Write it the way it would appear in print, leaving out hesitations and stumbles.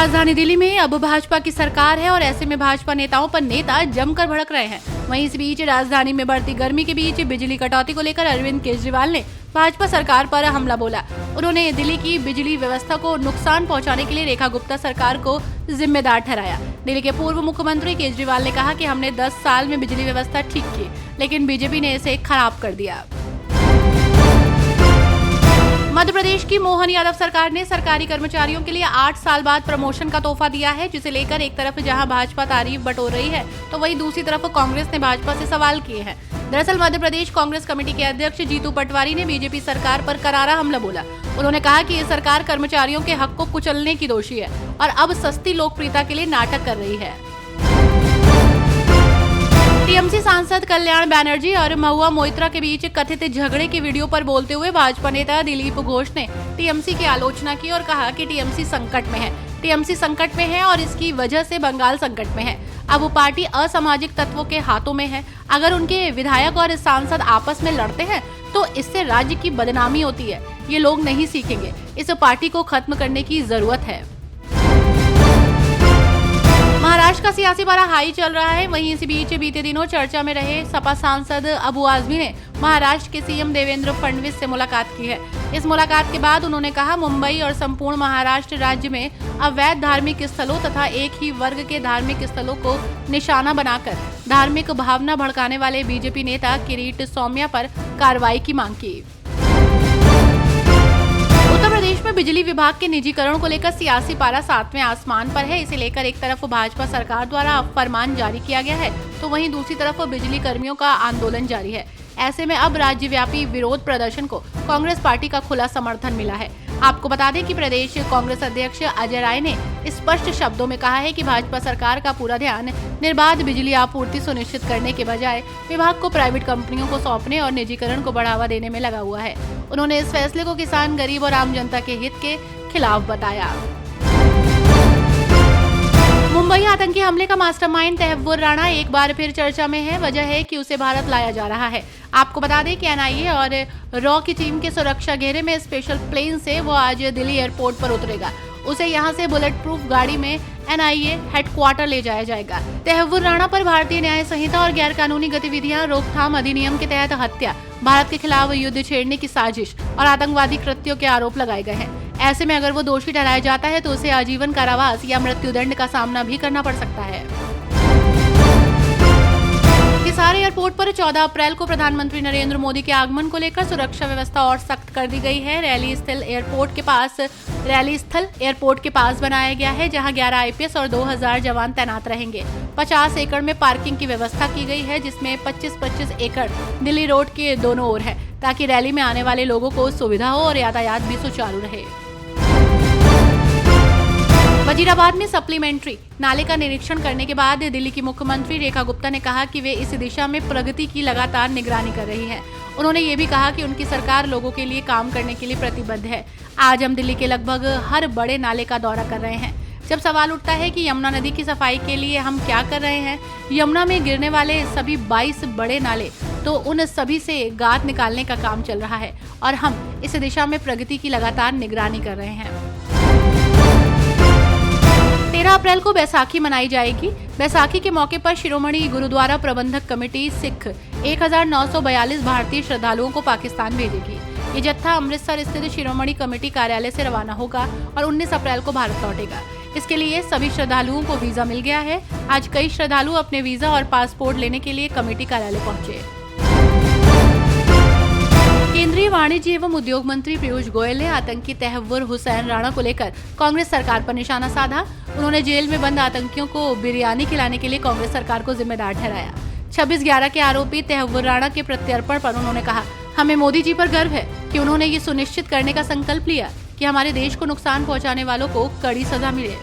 राजधानी दिल्ली में अब भाजपा की सरकार है और ऐसे में भाजपा नेताओं पर नेता जमकर भड़क रहे हैं। वहीं इस बीच राजधानी में बढ़ती गर्मी के बीच बिजली कटौती को लेकर अरविंद केजरीवाल ने भाजपा सरकार पर हमला बोला। उन्होंने दिल्ली की बिजली व्यवस्था को नुकसान पहुंचाने के लिए रेखा गुप्ता सरकार को जिम्मेदार ठहराया। दिल्ली के पूर्व मुख्यमंत्री केजरीवाल ने कहा कि हमने 10 साल में बिजली व्यवस्था ठीक की, लेकिन बीजेपी ने इसे खराब कर दिया। मध्य प्रदेश की मोहन यादव सरकार ने सरकारी कर्मचारियों के लिए 8 साल बाद प्रमोशन का तोहफा दिया है, जिसे लेकर एक तरफ जहां भाजपा तारीफ बटोर रही है तो वहीं दूसरी तरफ कांग्रेस ने भाजपा से सवाल किए हैं। दरअसल मध्य प्रदेश कांग्रेस कमेटी के अध्यक्ष जीतू पटवारी ने बीजेपी सरकार पर करारा हमला बोला। उन्होंने कहा कि ये सरकार कर्मचारियों के हक को कुचलने की दोषी है और अब सस्ती लोकप्रियता के लिए नाटक कर रही है। टीएमसी सांसद कल्याण बनर्जी और महुआ मोइत्रा के बीच कथित झगड़े की वीडियो पर बोलते हुए भाजपा नेता दिलीप घोष ने टीएमसी की आलोचना की और कहा कि टीएमसी संकट में है। टीएमसी संकट में है और इसकी वजह से बंगाल संकट में है। अब वो पार्टी असामाजिक तत्वों के हाथों में है। अगर उनके विधायक और सांसद आपस में लड़ते हैं तो इससे राज्य की बदनामी होती है। ये लोग नहीं सीखेंगे। इस पार्टी को खत्म करने की जरूरत है। महाराष्ट्र का सियासी पारा हाई चल रहा है। वहीं इसी बीच बीते दिनों चर्चा में रहे सपा सांसद अबू आजमी ने महाराष्ट्र के सीएम देवेंद्र फडणवीस से मुलाकात की है। इस मुलाकात के बाद उन्होंने कहा, मुंबई और संपूर्ण महाराष्ट्र राज्य में अवैध धार्मिक स्थलों तथा एक ही वर्ग के धार्मिक स्थलों को निशाना बनाकर धार्मिक भावना भड़काने वाले बीजेपी नेता किरीट सौम्या पर कार्रवाई की मांग की। उत्तर प्रदेश में बिजली विभाग के निजीकरण को लेकर सियासी पारा 7वें आसमान पर है। इसे लेकर एक तरफ भाजपा सरकार द्वारा फरमान जारी किया गया है तो वहीं दूसरी तरफ बिजली कर्मियों का आंदोलन जारी है। ऐसे में अब राज्यव्यापी विरोध प्रदर्शन को कांग्रेस पार्टी का खुला समर्थन मिला है। आपको बता दें कि प्रदेश कांग्रेस अध्यक्ष अजय राय ने स्पष्ट शब्दों में कहा है कि भाजपा सरकार का पूरा ध्यान निर्बाध बिजली आपूर्ति सुनिश्चित करने के बजाय विभाग को प्राइवेट कंपनियों को सौंपने और निजीकरण को बढ़ावा देने में लगा हुआ है। उन्होंने इस फैसले को किसान, गरीब और आम जनता के हित के खिलाफ बताया। मुंबई आतंकी हमले का मास्टरमाइंड तहव्वुर राणा एक बार फिर चर्चा में है। वजह है कि उसे भारत लाया जा रहा है। आपको बता दें कि एनआईए और रॉ की टीम के सुरक्षा घेरे में स्पेशल प्लेन से वो आज दिल्ली एयरपोर्ट पर उतरेगा। उसे यहां से बुलेट प्रूफ गाड़ी में एनआईए हेडक्वार्टर ले जाया जाएगा। तहव्वुर राणा पर भारतीय न्याय संहिता और गैर कानूनी गतिविधियां रोकथाम अधिनियम के तहत हत्या, भारत के खिलाफ युद्ध छेड़ने की साजिश और आतंकवादी कृत्यों के आरोप लगाए गए हैं। ऐसे में अगर वो दोषी ठहराया जाता है तो उसे आजीवन कारावास या मृत्युदंड का सामना भी करना पड़ सकता है। हिसार एयरपोर्ट पर 14 अप्रैल को प्रधानमंत्री नरेंद्र मोदी के आगमन को लेकर सुरक्षा व्यवस्था और सख्त कर दी गई है। रैली स्थल एयरपोर्ट के पास बनाया गया है, जहां 11 आईपीएस और 2000 जवान तैनात रहेंगे। 50 एकड़ में पार्किंग की व्यवस्था की गई है, जिसमें 25-25 एकड़ दिल्ली रोड के दोनों ओर है, ताकि रैली में आने वाले लोगों को सुविधा हो और यातायात भी सुचारू रहे। वजीराबाद में सप्लीमेंट्री नाले का निरीक्षण करने के बाद दिल्ली की मुख्यमंत्री रेखा गुप्ता ने कहा कि वे इस दिशा में प्रगति की लगातार निगरानी कर रही है। उन्होंने ये भी कहा कि उनकी सरकार लोगों के लिए काम करने के लिए प्रतिबद्ध है। आज हम दिल्ली के लगभग हर बड़े नाले का दौरा कर रहे हैं। जब सवाल उठता है कि यमुना नदी की सफाई के लिए हम क्या कर रहे हैं, यमुना में गिरने वाले सभी 22 बड़े नाले, तो उन सभी से गाद निकालने का काम चल रहा है और हम इस दिशा में प्रगति की लगातार निगरानी कर रहे हैं। 13 अप्रैल को बैसाखी मनाई जाएगी। बैसाखी के मौके पर शिरोमणि गुरुद्वारा प्रबंधक कमेटी सिख 1942 भारतीय श्रद्धालुओं को पाकिस्तान भेजेगी। ये जत्था अमृतसर स्थित शिरोमणि कमेटी कार्यालय से रवाना होगा और 19 अप्रैल को भारत लौटेगा। इसके लिए सभी श्रद्धालुओं को वीजा मिल गया है। आज कई श्रद्धालु अपने वीजा और पासपोर्ट लेने के लिए कमेटी कार्यालय पहुंचे। केंद्रीय वाणिज्य एवं उद्योग मंत्री पीयूष गोयल ने आतंकी तहव्वुर हुसैन राणा को लेकर कांग्रेस सरकार पर निशाना साधा। उन्होंने जेल में बंद आतंकियों को बिरयानी खिलाने के लिए कांग्रेस सरकार को जिम्मेदार ठहराया। 26/11 के आरोपी तहव्वुर राणा के प्रत्यर्पण पर उन्होंने कहा, हमें मोदी जी पर गर्व है कि उन्होंने ये सुनिश्चित करने का संकल्प लिया कि हमारे देश को नुकसान पहुंचाने वालों को कड़ी सजा मिले।